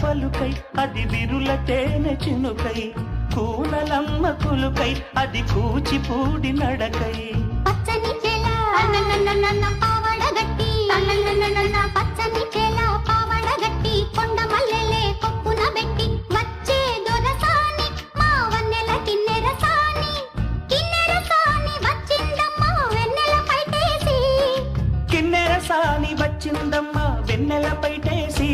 పలుకై అది విరుల తేనె చినుకై కూనలమ్మ కులుకై అది కూచిపూడి నడకై పచ్చని చేల పావడగట్టి పచ్చని చేల పావడగట్టి కొండ మల్లెలే కొప్పున పెట్టి వచ్చే దొరసాని మా వన్నెల కిన్నెర సాని వచ్చిందమ్మా వెన్నెల పైటేసి కిన్నెర సాని వచ్చిందమ్మా వెన్నెల పైటేసి